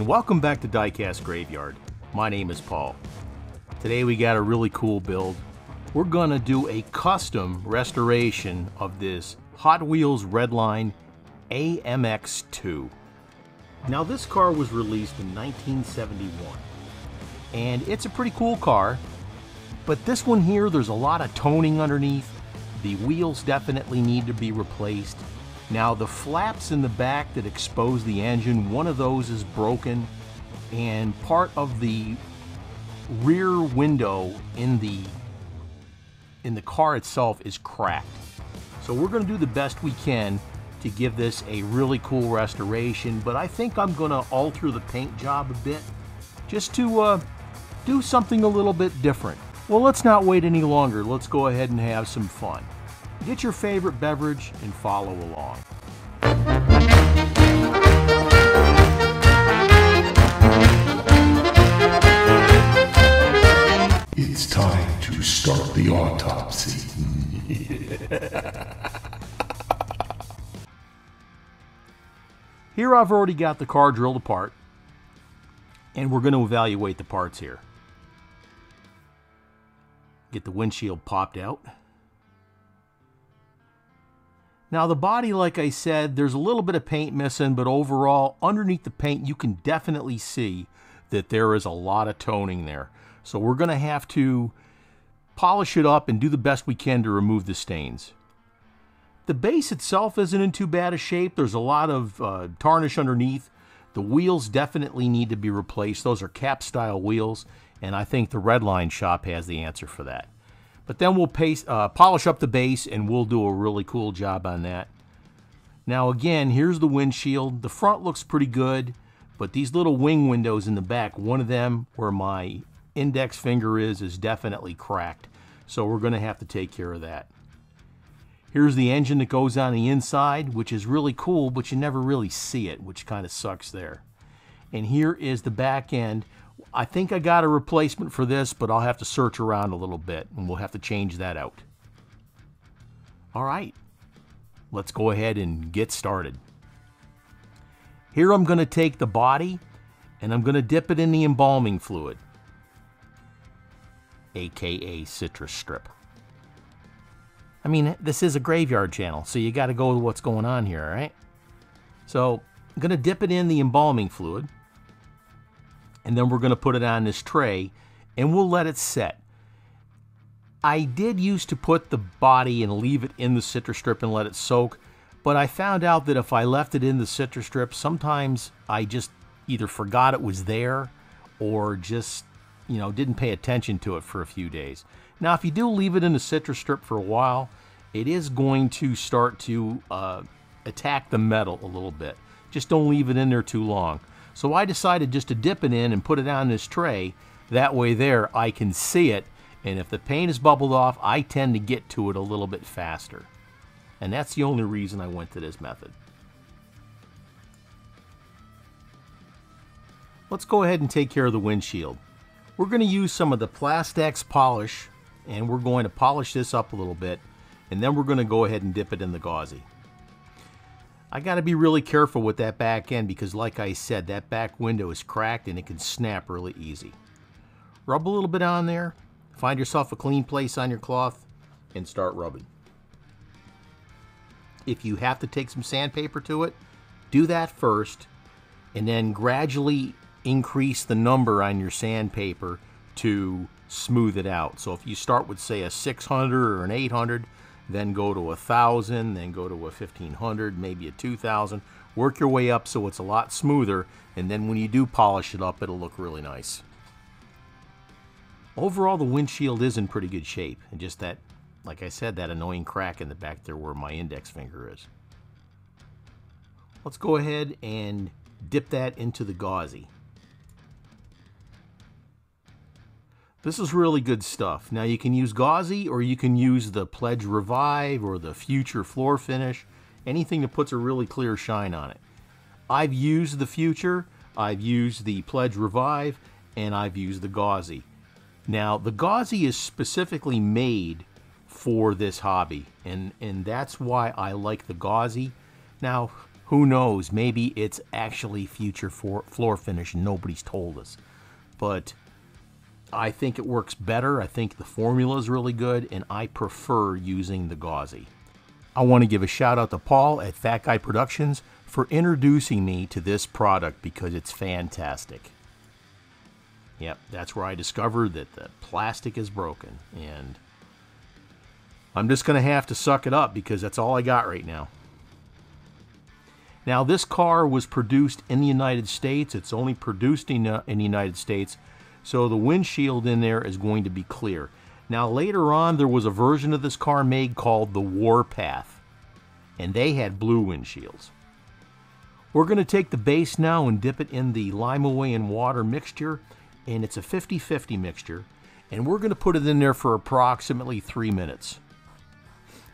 and welcome back to Diecast Graveyard. My name is Paul. Today we got a really cool build. We're gonna do a custom restoration of this Hot Wheels Redline AMX 2. Now this car was released in 1971 and it's a pretty cool car, but this one here, there's a lot of toning underneath. The wheels definitely need to be replaced. Now the flaps in the back that expose the engine, one of those is broken, and part of the rear window in the car itself is cracked. So we're going to do the best we can to give this a really cool restoration, but I think I'm going to alter the paint job a bit just to do something a little bit different. Well, let's not wait any longer. Let's go ahead and have some fun. Get your favorite beverage and follow along. It's time to start the autopsy. Here I've already got the car drilled apart, and we're going to evaluate the parts here. Get the windshield popped out. Now the body, like I said, there's a little bit of paint missing, but overall, underneath the paint, you can definitely see that there is a lot of toning there. So we're going to have to polish it up and do the best we can to remove the stains. The base itself isn't in too bad a shape. There's a lot of tarnish underneath. The wheels definitely need to be replaced. Those are cap style wheels, and I think the Redline shop has the answer for that. But then we'll polish up the base, and we'll do a really cool job on that. Now again, here's the windshield. The front looks pretty good, but these little wing windows in the back, one of them where my index finger is definitely cracked. So we're going to have to take care of that. Here's the engine that goes on the inside, which is really cool, but you never really see it, which kind of sucks there. And here is the back end. I think I got a replacement for this, but I'll have to search around a little bit, and we'll have to change that out. All right, let's go ahead and get started. Here I'm going to take the body, and I'm going to dip it in the embalming fluid, aka citrus strip. I mean, this is a graveyard channel, so you got to go with what's going on here, all right? So I'm going to dip it in the embalming fluid, and then we're going to put it on this tray, and we'll let it set. I did used to put the body and leave it in the citrus strip and let it soak, but I found out that if I left it in the citrus strip, sometimes I just either forgot it was there or just, you know, didn't pay attention to it for a few days. Now, if you do leave it in the citrus strip for a while, it is going to start to attack the metal a little bit. Just don't leave it in there too long. So I decided just to dip it in and put it on this tray. That way there, I can see it, and if the paint is bubbled off, I tend to get to it a little bit faster. And that's the only reason I went to this method. Let's go ahead and take care of the windshield. We're going to use some of the Plastex polish, and we're going to polish this up a little bit, and then we're going to go ahead and dip it in the gauzy. I got to be really careful with that back end because, like I said, that back window is cracked and it can snap really easy. Rub a little bit on there, find yourself a clean place on your cloth, and start rubbing. If you have to take some sandpaper to it, do that first, and then gradually increase the number on your sandpaper to smooth it out. So if you start with, say, a 600 or an 800, then go to 1,000, then go to a 1,500, maybe a 2,000. Work your way up so it's a lot smoother, and then when you do polish it up, it'll look really nice. Overall, the windshield is in pretty good shape, and just that, like I said, that annoying crack in the back there where my index finger is. Let's go ahead and dip that into the gauzy. This is really good stuff. Now you can use gauzy or you can use the Pledge Revive or the Future Floor Finish, anything that puts a really clear shine on it. I've used the Future, I've used the Pledge Revive, and I've used the gauzy. Now the gauzy is specifically made for this hobby, and that's why I like the gauzy. Now Who knows? Maybe it's actually future floor finish and nobody's told us. But I think it works better. I think the formula is really good, and I prefer using the gauzy. I want to give a shout out to Paul at Fat Guy Productions for introducing me to this product because it's fantastic. Yep, that's where I discovered that the plastic is broken, and I'm just going to have to suck it up because that's all I got right now. Now, this car was produced in the United States. It's only produced in the United States, so the windshield in there is going to be clear. Now, later on, there was a version of this car made called the Warpath, and they had blue windshields. We're going to take the base now and dip it in the lime-away and water mixture, and it's a 50-50 mixture, and we're going to put it in there for approximately 3 minutes.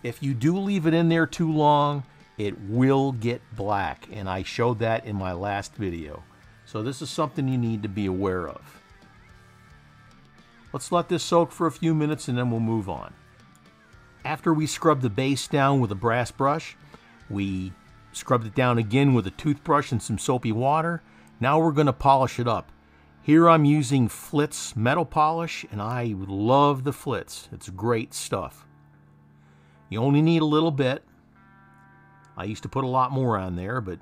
If you do leave it in there too long, it will get black, and I showed that in my last video. So this is something you need to be aware of. Let's let this soak for a few minutes and then we'll move on. After we scrub the base down with a brass brush, we scrubbed it down again with a toothbrush and some soapy water. Now we're going to polish it up. Here I'm using Flitz metal polish, and I love the Flitz. It's great stuff. You only need a little bit. I used to put a lot more on there, but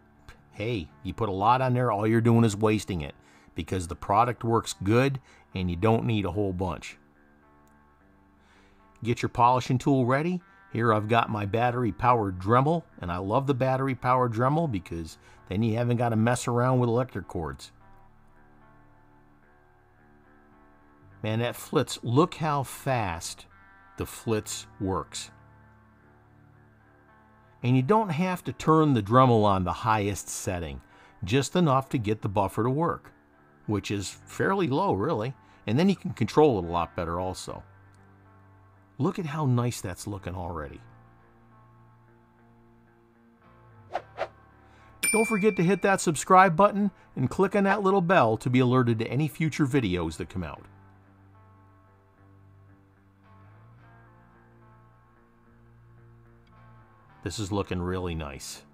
hey, you put a lot on there, all you're doing is wasting it because the product works good and you don't need a whole bunch. Get your polishing tool ready. Here I've got my battery-powered Dremel, and I love the battery-powered Dremel because then you haven't got to mess around with electric cords. Man, that Flitz, look how fast the Flitz works. And you don't have to turn the Dremel on the highest setting, just enough to get the buffer to work, which is fairly low, really. And then you can control it a lot better also. Look at how nice that's looking already. Don't forget to hit that subscribe button and click on that little bell to be alerted to any future videos that come out. This is looking really nice.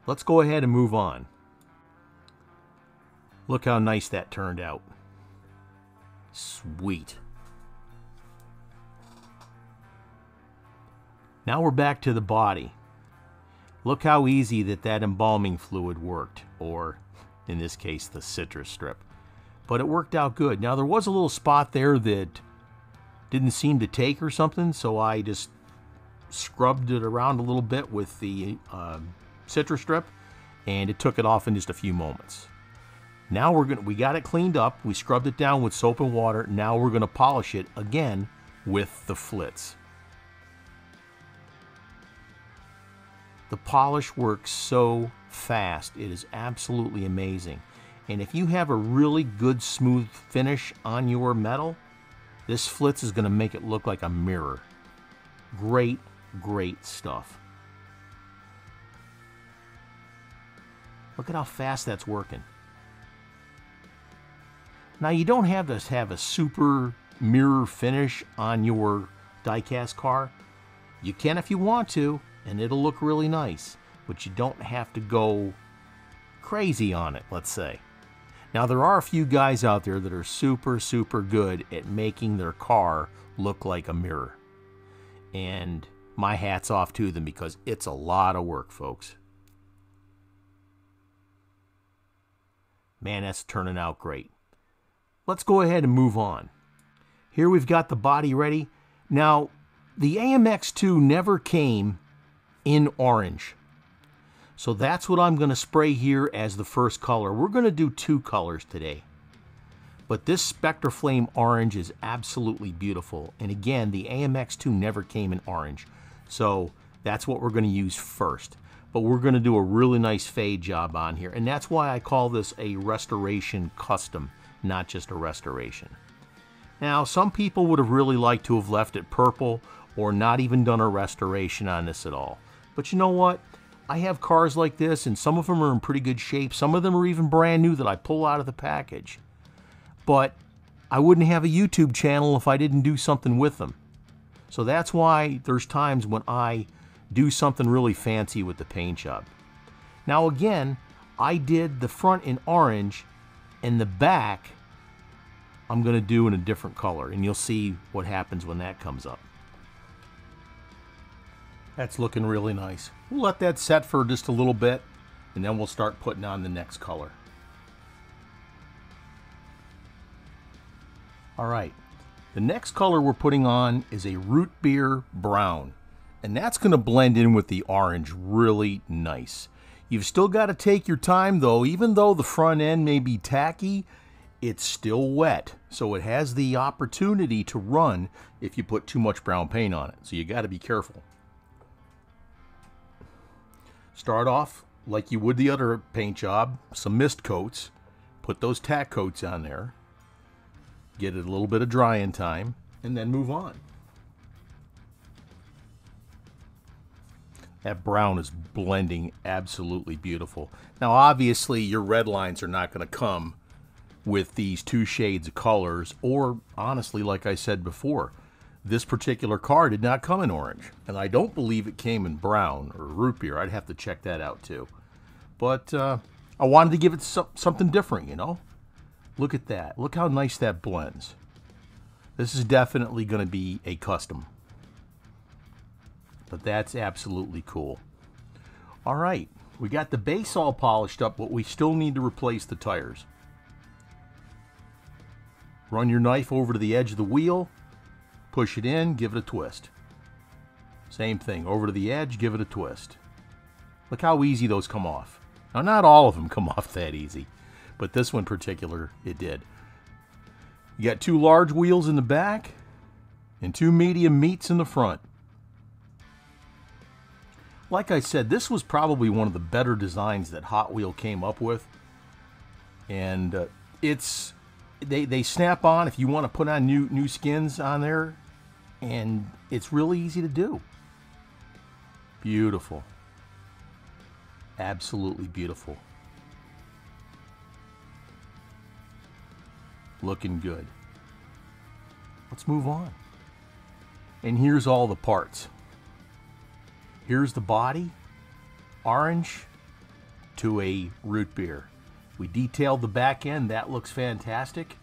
Let's go ahead and move on. Look how nice that turned out. Sweet. Now we're back to the body. Look how easy that embalming fluid worked, or in this case the citrus strip. But it worked out good. Now there was a little spot there that didn't seem to take or something, so I just scrubbed it around a little bit with the citrus strip, and it took it off in just a few moments. Now we got it cleaned up. We scrubbed it down with soap and water. Now we're going to polish it again with the Flitz. The polish works so fast. It is absolutely amazing. And if you have a really good smooth finish on your metal, this Flitz is going to make it look like a mirror. Great, great stuff. Look at how fast that's working. Now you don't have to have a super mirror finish on your diecast car. You can if you want to, and it'll look really nice, but you don't have to go crazy on it, let's say. Now there are a few guys out there that are super good at making their car look like a mirror. And my hat's off to them because it's a lot of work, folks. Man, that's turning out great. Let's go ahead and move on. Here we've got the body ready. Now, the AMX2 never came in orange. So that's what I'm going to spray here as the first color. We're going to do 2 colors today. But this Spectraflame orange is absolutely beautiful. And again, the AMX2 never came in orange. So that's what we're going to use first. But we're going to do a really nice fade job on here. And that's why I call this a restoration custom, not just a restoration. Now, some people would have really liked to have left it purple or not even done a restoration on this at all. But you know what? I have cars like this, and some of them are in pretty good shape. Some of them are even brand new that I pull out of the package. But I wouldn't have a YouTube channel if I didn't do something with them. So that's why there's times when I do something really fancy with the paint job. Now again, I did the front in orange and the back I'm going to do in a different color, and you'll see what happens when that comes up. That's looking really nice. We'll let that set for just a little bit, and then we'll start putting on the next color. All right, the next color we're putting on is a root beer brown, and that's going to blend in with the orange really nice. You've still got to take your time though. Even though the front end may be tacky, it's still wet, so it has the opportunity to run if you put too much brown paint on it, so you got to be careful. Start off like you would the other paint job, some mist coats, put those tack coats on there, get it a little bit of drying time, and then move on. That brown is blending absolutely beautiful. Now obviously your red lines are not going to come with these two shades of colors, or honestly, like I said before, this particular car did not come in orange, and I don't believe it came in brown or root beer. I'd have to check that out too. But I wanted to give it something different, you know. Look at that. Look how nice that blends. This is definitely going to be a custom, but that's absolutely cool. All right, we got the base all polished up, but we still need to replace the tires. Run your knife over to the edge of the wheel, push it in, give it a twist. Same thing, over to the edge, give it a twist. Look how easy those come off. Now, not all of them come off that easy, but this one in particular, it did. You got two large wheels in the back and two medium meats in the front. Like I said, this was probably one of the better designs that Hot Wheels came up with, and they snap on if you want to put on new skins on there, and it's really easy to do. Beautiful. Absolutely beautiful. Looking good. Let's move on. And here's all the parts. Here's the body, orange to a root beer. We detailed the back end, that looks fantastic.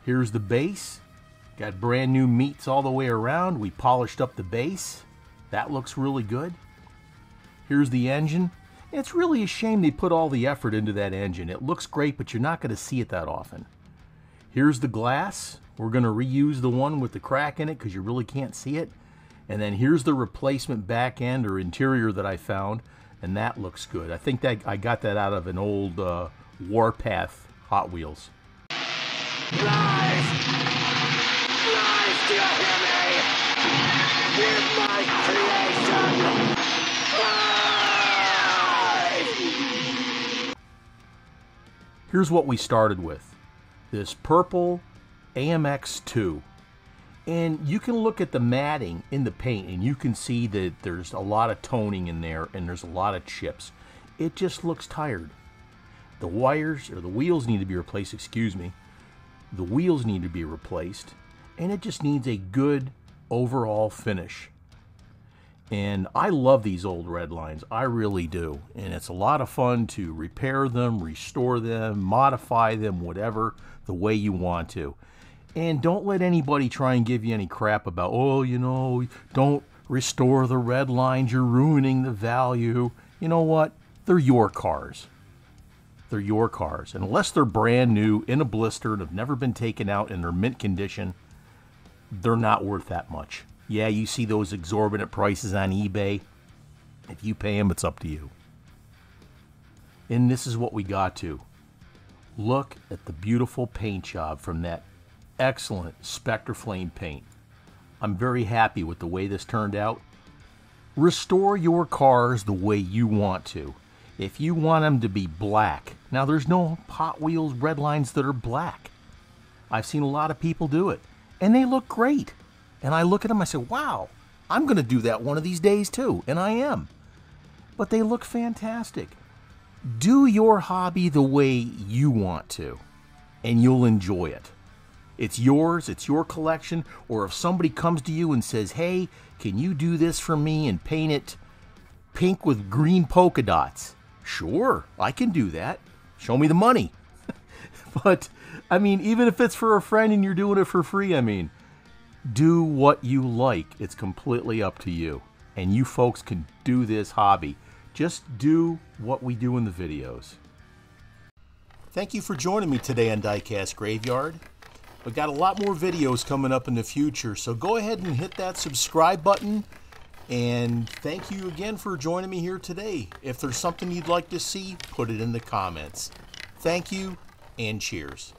Here's the base, got brand new meats all the way around. We polished up the base, that looks really good. Here's the engine. It's really a shame they put all the effort into that engine. It looks great, but you're not going to see it that often. Here's the glass. We're going to reuse the one with the crack in it because you really can't see it. And then here's the replacement back end or interior that I found, and that looks good. I think that I got that out of an old Warpath Hot Wheels. Lies! Lies! Do you hear me? With my creation! Lies! Here's what we started with. This purple AMX 2. And you can look at the matting in the paint and you can see that there's a lot of toning in there and there's a lot of chips. It just looks tired. The wires, or the wheels need to be replaced, excuse me. The wheels need to be replaced, and it just needs a good overall finish. And I love these old red lines, I really do. And it's a lot of fun to repair them, restore them, modify them, whatever, the way you want to. And don't let anybody try and give you any crap about, oh, you know, don't restore the red lines, you're ruining the value. You know what? They're your cars. They're your cars. And unless they're brand new, in a blister, and have never been taken out in their mint condition, they're not worth that much. Yeah, you see those exorbitant prices on eBay. If you pay them, it's up to you. And this is what we got to. Look at the beautiful paint job from that excellent Spectre Flame paint. I'm very happy with the way this turned out. Restore your cars the way you want to. If you want them to be black, now there's no Hot Wheels red lines that are black. I've seen a lot of people do it, and they look great. And I look at them, I say, wow, I'm going to do that one of these days too, and I am. But they look fantastic. Do your hobby the way you want to, and you'll enjoy it. It's yours, it's your collection, or if somebody comes to you and says, hey, can you do this for me and paint it pink with green polka dots. Sure, I can do that. Show me the money. But, I mean, even if it's for a friend and you're doing it for free, I mean, do what you like. It's completely up to you. And you folks can do this hobby. Just do what we do in the videos. Thank you for joining me today on Diecast Graveyard. We've got a lot more videos coming up in the future, so go ahead and hit that subscribe button. And thank you again for joining me here today. If there's something you'd like to see, put it in the comments. Thank you, and cheers.